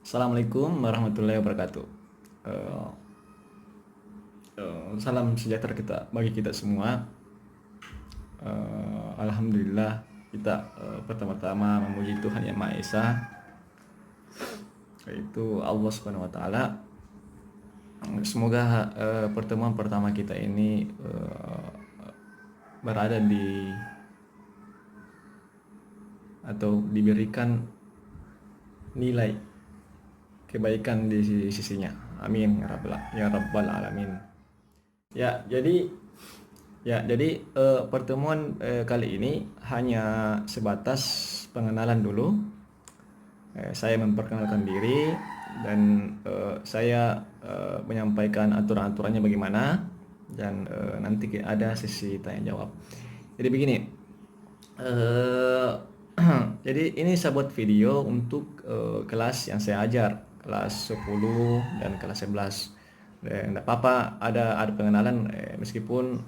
Assalamualaikum warahmatullahi wabarakatuh. Salam sejahtera bagi kita semua. Alhamdulillah kita pertama-tama memuji Tuhan Yang Maha Esa, yaitu Allah Subhanahu Wa Taala. Semoga pertemuan pertama kita ini berada di atau diberikan nilai kebaikan di sisinya. Amin ya rabbal alamin. Jadi pertemuan kali ini hanya sebatas pengenalan dulu. Saya memperkenalkan diri dan saya menyampaikan aturan-aturannya bagaimana, dan nanti ada sesi tanya jawab. Jadi begini, jadi ini saya buat video untuk kelas yang saya ajar, kelas 10 dan kelas 11. Enggak apa-apa ada pengenalan, meskipun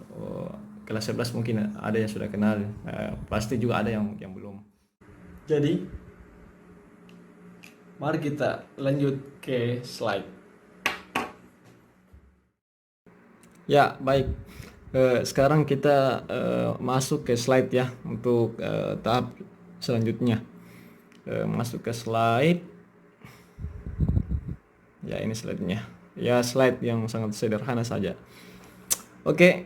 kelas 11 mungkin ada yang sudah kenal, pasti juga ada yang belum. Jadi mari kita lanjut ke slide. Ya, baik. Sekarang kita masuk ke slide ya, untuk tahap selanjutnya. Masuk ke slide. Ya, ini slide-nya. Ya, slide yang sangat sederhana saja. Oke,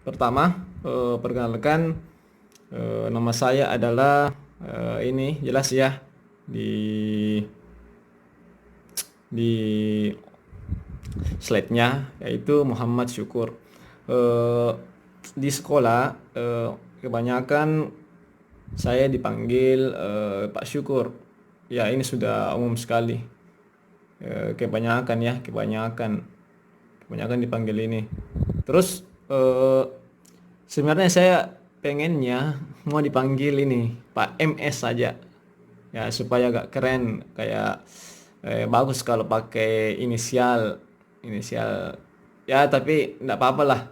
pertama perkenalkan, nama saya adalah ini jelas ya di slide-nya, yaitu Muhammad Syukur. Di sekolah kebanyakan saya dipanggil Pak Syukur. Ya, ini sudah umum sekali. Kebanyakan dipanggil ini. Terus sebenarnya saya pengennya mau dipanggil ini Pak MS saja, ya, supaya agak keren, kayak bagus kalau pakai inisial ya, tapi enggak apa-apa lah,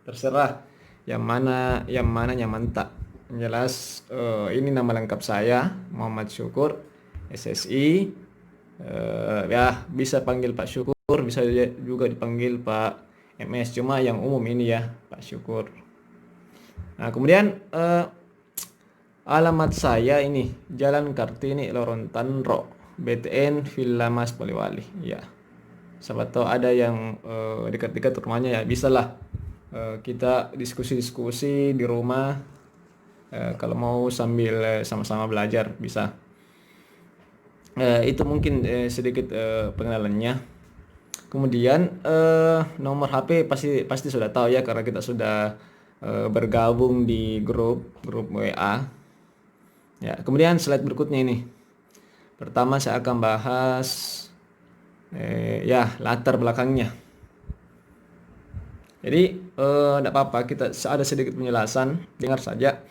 terserah yang mana nyaman tak. Yang jelas ini nama lengkap saya, Muhammad Syukur, SSI. Ya, bisa panggil Pak Syukur, bisa juga dipanggil Pak MS, cuma yang umum ini ya Pak Syukur. Nah, kemudian alamat saya ini Jalan Kartini Lorontan Ro, BTN Villa Mas Polewali. Ya, siapa tahu ada yang dekat-dekat rumahnya, ya bisalah kita diskusi-diskusi di rumah, kalau mau sambil sama-sama belajar bisa. Itu mungkin sedikit pengenalannya. Kemudian nomor HP pasti sudah tahu ya, karena kita sudah bergabung di grup WA. Ya, kemudian slide berikutnya ini. Pertama saya akan bahas ya latar belakangnya. Jadi tidak apa-apa, kita ada sedikit penjelasan, dengar saja.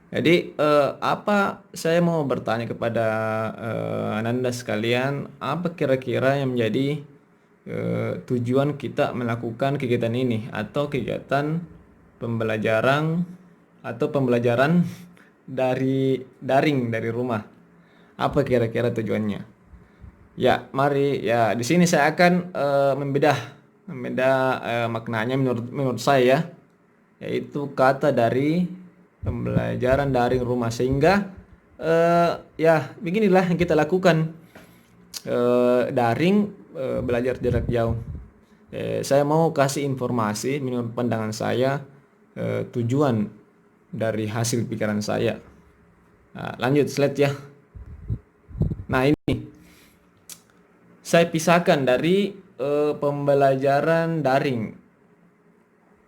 Jadi apa saya mau bertanya kepada Anda sekalian, apa kira-kira yang menjadi tujuan kita melakukan kegiatan ini, atau kegiatan pembelajaran dari daring, dari rumah? Apa kira-kira tujuannya? Ya, mari ya, di sini saya akan membedah maknanya menurut saya, yaitu kata dari pembelajaran daring rumah, sehingga ya beginilah yang kita lakukan, daring, belajar jarak jauh. Saya mau kasih informasi menurut pandangan saya, tujuan dari hasil pikiran saya. Nah, lanjut slide ya. Nah, ini saya pisahkan dari pembelajaran daring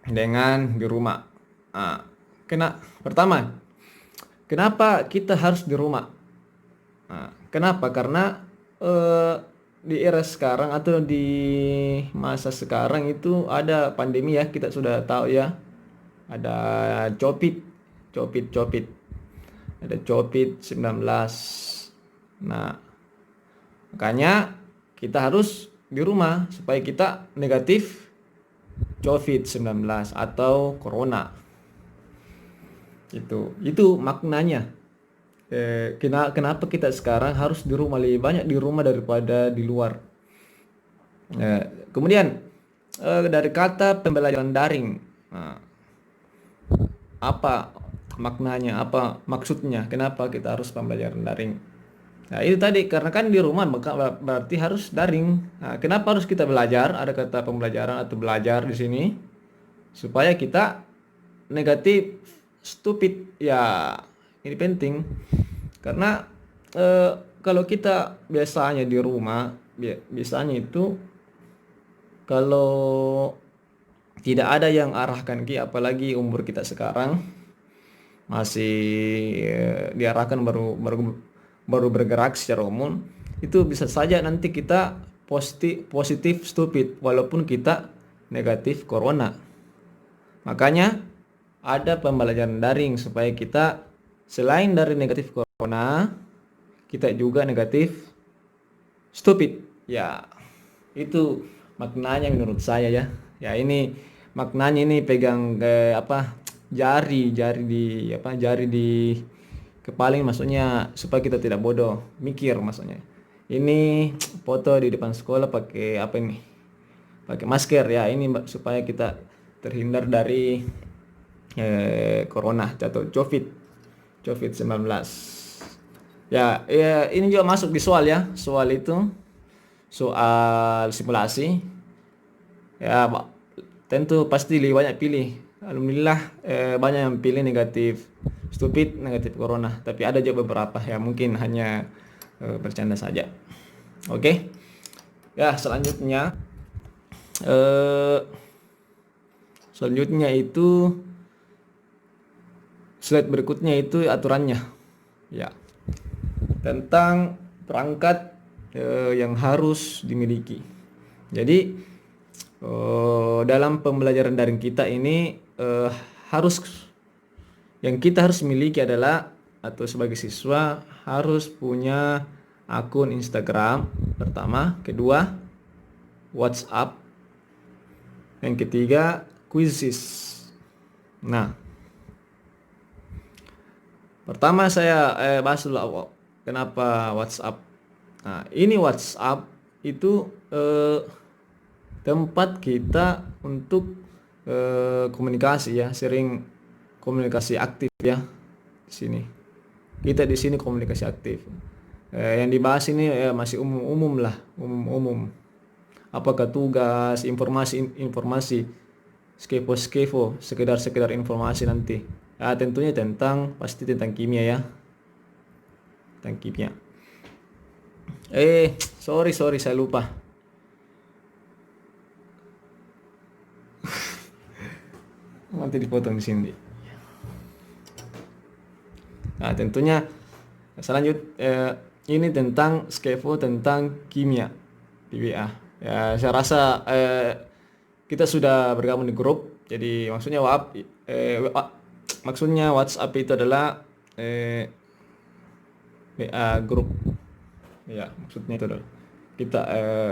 dengan di rumah. Nah, pertama, kenapa kita harus di rumah? Nah, kenapa? Karena di era sekarang atau di masa sekarang itu ada pandemi ya, kita sudah tahu ya. Ada COVID. Ada COVID-19. Nah, makanya kita harus di rumah supaya kita negatif COVID-19 atau corona. Itu maknanya. kenapa kita sekarang harus di rumah, lebih banyak di rumah daripada di luar. Kemudian dari kata pembelajaran daring, nah, apa maknanya, apa maksudnya, kenapa kita harus pembelajaran daring? Nah, itu tadi karena kan di rumah maka berarti harus daring. Nah, kenapa harus kita belajar? Ada kata pembelajaran atau belajar di sini supaya kita negatif stupid. Ya, ini penting karena kalau kita biasanya di rumah, biasanya itu kalau tidak ada yang arahkan kita, apalagi umur kita sekarang masih diarahkan baru baru baru bergerak secara umum, itu bisa saja nanti kita positif positif stupid walaupun kita negatif corona. Makanya ada pembelajaran daring supaya kita selain dari negatif corona, kita juga negatif stupid. Ya, itu maknanya menurut saya ya. Ya ini maknanya ini pegang apa jari di apa jari di kepaling, maksudnya supaya kita tidak bodoh mikir maksudnya. Ini foto di depan sekolah pakai apa ini? Pakai masker ya. Ini supaya kita terhindar dari corona atau COVID-19. Ya, ini juga masuk di soal ya. Soal itu soal simulasi. Ya, tentu pasti lebih banyak pilih. Alhamdulillah banyak yang pilih negatif stupid, negatif corona. Tapi ada juga beberapa yang mungkin hanya bercanda saja. Oke. Ya, selanjutnya itu slide berikutnya itu aturannya. Ya. Tentang perangkat yang harus dimiliki. Jadi dalam pembelajaran daring kita ini yang kita harus miliki adalah, atau sebagai siswa harus punya akun Instagram pertama, kedua WhatsApp, yang ketiga Quizzes. Nah, pertama saya bahas dulu kenapa WhatsApp. Nah, ini WhatsApp itu tempat kita untuk komunikasi ya, sering komunikasi aktif ya di sini. Kita di sini komunikasi aktif. Yang dibahas ini masih umum lah, umum. Apakah tugas, informasi, skepo, sekedar informasi nanti. Ya, tentunya pasti tentang kimia ya. Tentang kimia. Sorry saya lupa. Nanti dipotong di sini. Nah, tentunya ini tentang skepo, tentang kimia di WA. Ya, saya rasa kita sudah bergabung di grup. Jadi maksudnya WhatsApp itu adalah WA grup. Ya, maksudnya itu adalah kita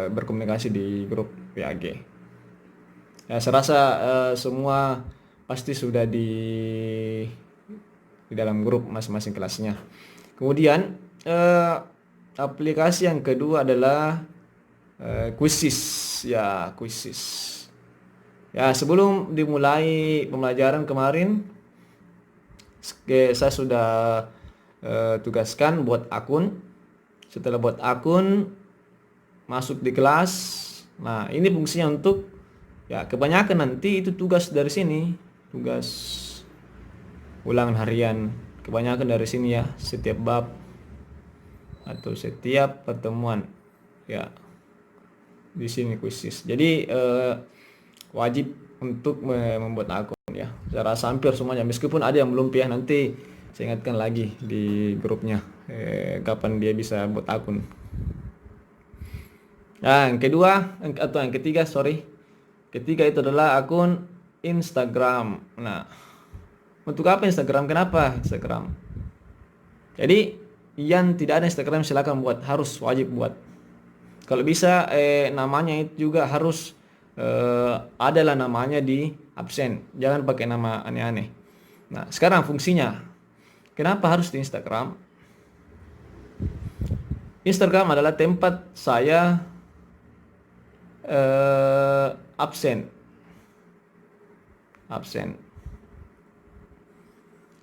berkomunikasi di grup WAG. Ya, saya rasa semua pasti sudah di dalam grup masing-masing kelasnya. Kemudian aplikasi yang kedua adalah Quizzes. Ya, Quizzes. Ya, sebelum dimulai pembelajaran kemarin saya sudah tugaskan buat akun. Setelah buat akun, masuk di kelas. Nah, ini fungsinya untuk ya kebanyakan nanti itu tugas dari sini, tugas ulangan harian kebanyakan dari sini ya, setiap bab atau setiap pertemuan ya di sini Quizzes. Jadi wajib untuk membuat akun ya. Saya rasa hampir semuanya, meskipun ada yang belum ya, nanti saya ingatkan lagi di grupnya kapan dia bisa buat akun. Nah, yang ketiga itu adalah akun Instagram. Nah, untuk apa Instagram? Kenapa Instagram? Jadi yang tidak ada Instagram silakan buat, wajib buat. Kalau bisa namanya itu juga harus adalah namanya di absen. Jangan pakai nama aneh-aneh. Nah, sekarang fungsinya. Kenapa harus di Instagram? Instagram adalah tempat saya absen.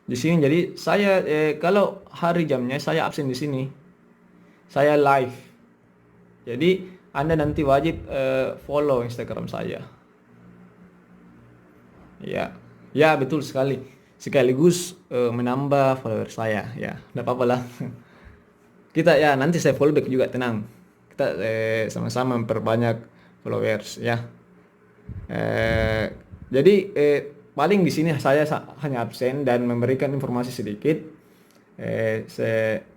Di sini jadi saya kalau hari jamnya saya absen di sini. Saya live. Jadi Anda nanti wajib follow Instagram saya. Ya. Ya, betul sekali. Sekaligus menambah follower saya. Ya, enggak apa-apa lah. Kita ya nanti saya follow back juga, tenang. Kita sama-sama memperbanyak followers ya. Jadi paling di sini saya hanya absen dan memberikan informasi sedikit.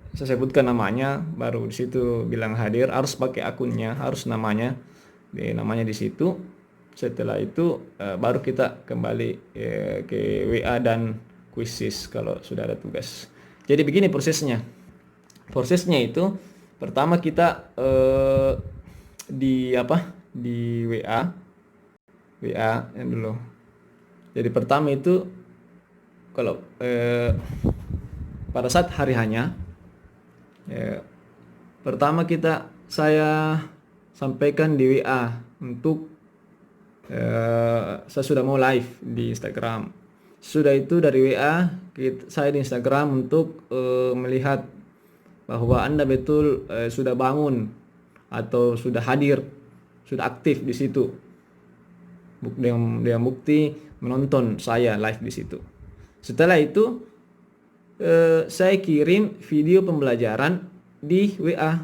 Saya sebutkan namanya, baru di situ bilang hadir, harus pakai akunnya, harus namanya di situ. Setelah itu baru kita kembali ke WA dan quizzes kalau sudah ada tugas. Jadi begini prosesnya. Prosesnya itu pertama kita di WA yang dulu. Jadi pertama itu kalau pada saat hari hanya pertama saya sampaikan di WA untuk saya sudah mau live di Instagram. Sudah itu dari WA saya di Instagram untuk melihat bahwa Anda betul sudah bangun atau sudah hadir, sudah aktif di situ. Dengan bukti menonton saya live di situ. Setelah itu saya kirim video pembelajaran di WA.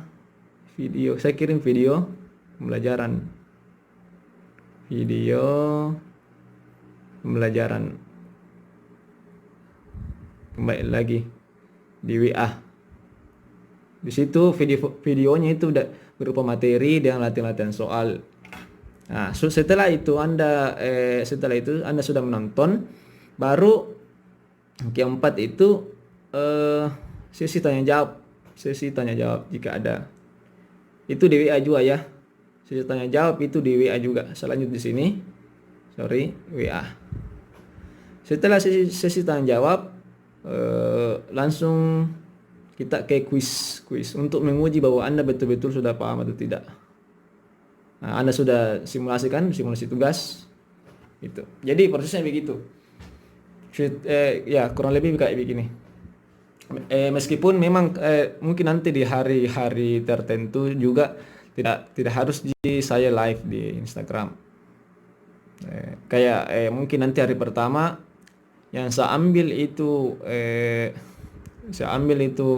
Saya kirim video pembelajaran. Kembali lagi di WA. Di situ videonya itu udah berupa materi dan latihan-latihan soal. Nah, setelah itu Anda sudah menonton, baru keempat itu sesi tanya jawab jika ada. Itu di WA juga ya. Sesi tanya jawab itu di WA juga. Saya lanjut di sini. WA. Setelah sesi tanya jawab langsung kita ke quiz untuk menguji bahwa Anda betul-betul sudah paham atau tidak. Nah, Anda sudah simulasi tugas itu. Jadi prosesnya begitu. Ya kurang lebih kayak begini. Meskipun memang mungkin nanti di hari-hari tertentu juga tidak harus saya live di Instagram. Kayak mungkin nanti hari pertama yang saya ambil itu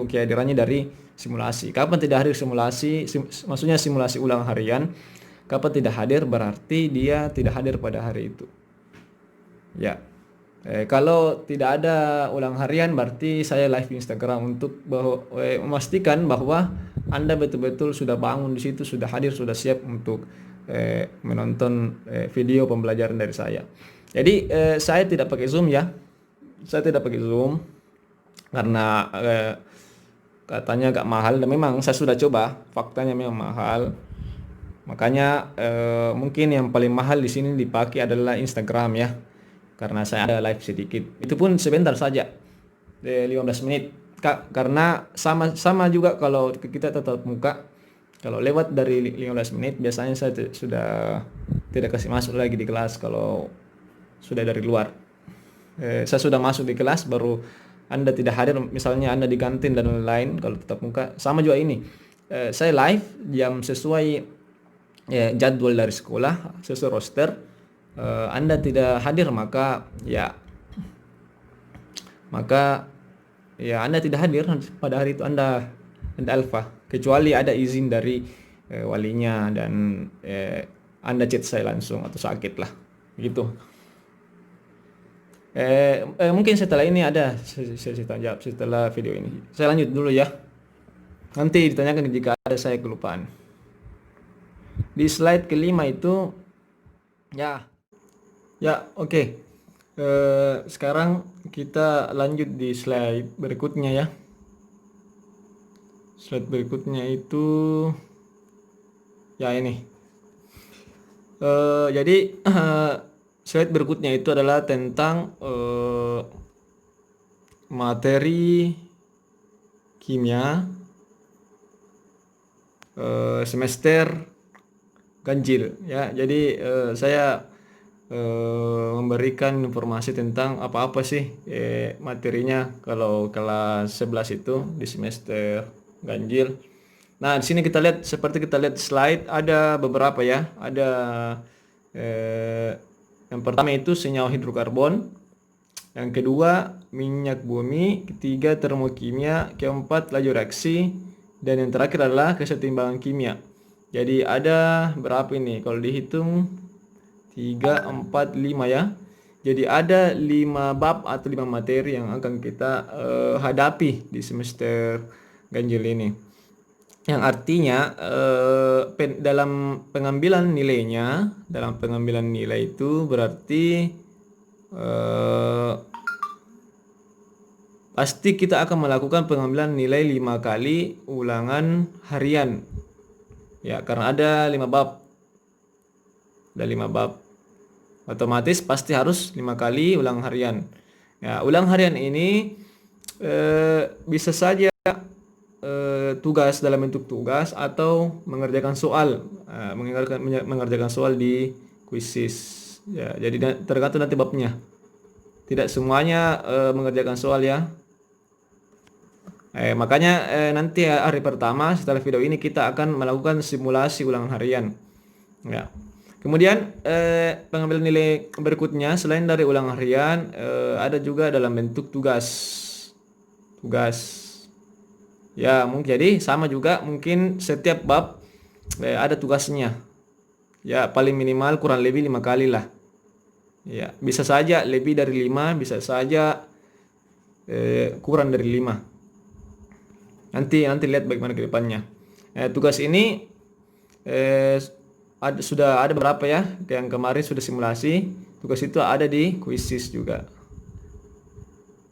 kehadirannya dari simulasi. Kapan tidak hadir simulasi, maksudnya simulasi ulang harian. Kapan tidak hadir berarti dia tidak hadir pada hari itu. Ya. Kalau tidak ada ulang harian berarti saya live Instagram untuk memastikan bahwa Anda betul-betul sudah bangun di situ, sudah hadir, sudah siap untuk menonton video pembelajaran dari saya. Jadi saya tidak pakai Zoom ya. Saya tidak pakai Zoom karena katanya agak mahal, dan memang saya sudah coba, faktanya memang mahal. Makanya mungkin yang paling mahal di sini dipakai adalah Instagram ya. Karena saya ada live sedikit. Itu pun sebentar saja. 15 menit. Karena sama juga kalau kita tatap muka. Kalau lewat dari 15 menit biasanya saya sudah tidak kasih masuk lagi di kelas kalau sudah dari luar. Saya sudah masuk di kelas baru Anda tidak hadir, misalnya Anda di kantin dan lain-lain. Kalau tatap muka sama juga ini. Saya live jam sesuai jadwal dari sekolah, sesuai roster. Anda tidak hadir maka Anda tidak hadir pada hari itu, Anda alfa, kecuali ada izin dari walinya dan Anda chat saya langsung atau sakit lah gitu. Mungkin setelah ini ada sesi tanya jawab setelah video ini. Saya lanjut dulu ya, nanti ditanyakan jika ada saya kelupaan. Di slide kelima itu oke. Sekarang kita lanjut di slide berikutnya ya. Slide berikutnya itu ini. Jadi slide berikutnya itu adalah tentang materi kimia semester ganjil ya. Jadi saya memberikan informasi tentang apa-apa sih materinya kalau kelas 11 itu di semester ganjil. Nah, di sini kita lihat seperti kita lihat slide ada beberapa ya. Ada yang pertama itu senyawa hidrokarbon, yang kedua minyak bumi, ketiga termokimia, keempat laju reaksi, dan yang terakhir adalah kesetimbangan kimia. Jadi ada berapa ini? Kalau dihitung 3, 4, 5 ya. Jadi ada 5 bab atau 5 materi yang akan kita hadapi di semester ganjil ini. Yang artinya dalam pengambilan nilai itu berarti pasti kita akan melakukan pengambilan nilai 5 kali ulangan harian. Ya, karena ada 5 bab. Ada 5 bab. Otomatis pasti harus 5 kali ulang harian. Ya, ulang harian ini bisa saja tugas dalam bentuk tugas atau mengerjakan soal, mengerjakan soal di kuisis. Ya, jadi tergantung nanti babnya. Tidak semuanya mengerjakan soal ya. Makanya nanti hari pertama setelah video ini kita akan melakukan simulasi ulangan harian. Ya. Kemudian pengambilan nilai berikutnya selain dari ulangan harian ada juga dalam bentuk tugas. Ya, mungkin jadi sama juga mungkin setiap bab ada tugasnya. Ya, paling minimal kurang lebih 5 kali lah. Ya, bisa saja lebih dari 5, bisa saja kurang dari 5. Nanti lihat bagaimana ke depannya. Tugas ini sudah ada berapa ya? Yang kemarin sudah simulasi. Tugas itu ada di kuisis juga.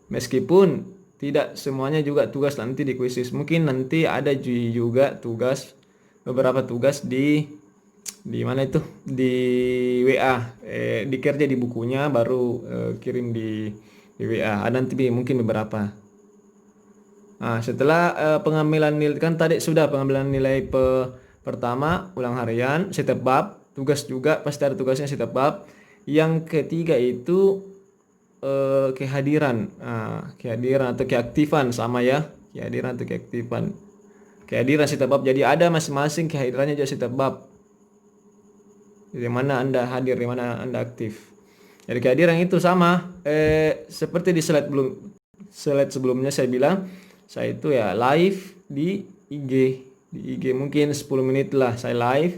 Meskipun tidak semuanya juga tugas nanti di kuisis. Mungkin nanti ada juga beberapa tugas di mana itu? Di WA. Dikerja di bukunya baru kirim di WA. Ada nanti mungkin beberapa. Nah, setelah pengambilan nilai kan tadi sudah pengambilan nilai pertama ulang harian setiap bab, tugas juga pasti ada tugasnya setiap bab. Yang ketiga itu kehadiran. Kehadiran atau keaktifan sama ya. Kehadiran atau keaktifan. Kehadiran setiap bab. Jadi ada masing-masing kehadirannya juga setiap bab. Di mana Anda hadir, di mana Anda aktif. Jadi kehadiran itu sama seperti di slide sebelumnya saya bilang, saya itu ya live di IG mungkin 10 menit lah saya live.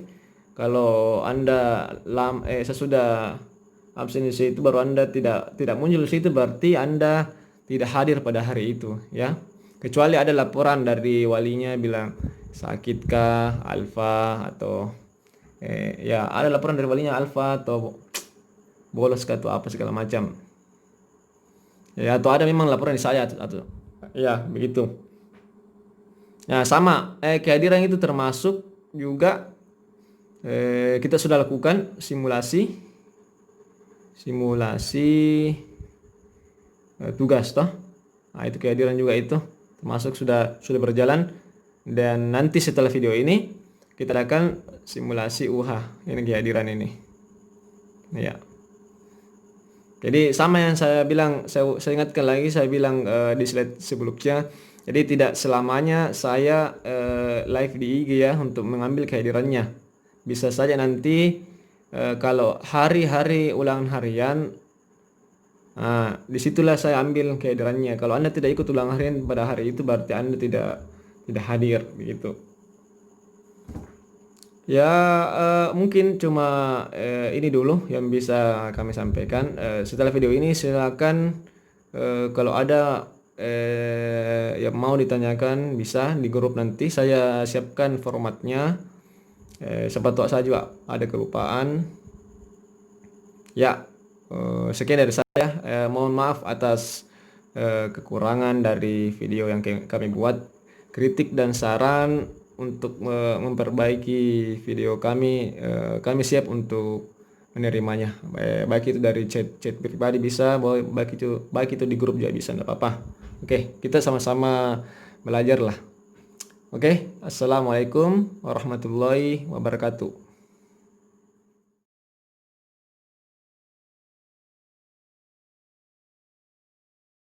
Kalau Anda sesudah absen di situ baru Anda tidak muncul di situ, berarti Anda tidak hadir pada hari itu ya. Kecuali ada laporan dari walinya bilang sakitkah Alfa atau ya ada laporan dari walinya Alfa atau bolos atau apa segala macam. Ya, atau ada memang laporan di saya atau ya begitu. Nah, sama kehadiran itu termasuk juga kita sudah lakukan simulasi tugas toh. Nah, itu kehadiran juga itu termasuk sudah berjalan, dan nanti setelah video ini kita akan simulasi UH ini kehadiran ini. Ya. Jadi sama yang saya bilang, saya ingatkan lagi, saya bilang di slide sebelumnya. Jadi tidak selamanya saya live di IG ya untuk mengambil kehadirannya. Bisa saja nanti kalau hari-hari ulangan harian, disitulah saya ambil kehadirannya. Kalau Anda tidak ikut ulangan harian pada hari itu, berarti Anda tidak hadir begitu. Ya, mungkin cuma ini dulu yang bisa kami sampaikan. Setelah video ini silakan kalau ada yang mau ditanyakan bisa di grup, nanti saya siapkan formatnya. Siapa tahu saya juga ada kelupaan. Ya, sekian dari saya. Mohon maaf atas kekurangan dari video yang kami buat. Kritik dan saran untuk memperbaiki video kami siap untuk menerimanya. Baik itu dari chat pribadi bisa, baik itu di grup juga bisa, enggak apa-apa. Oke, kita sama-sama belajar lah. Oke, Assalamualaikum warahmatullahi wabarakatuh.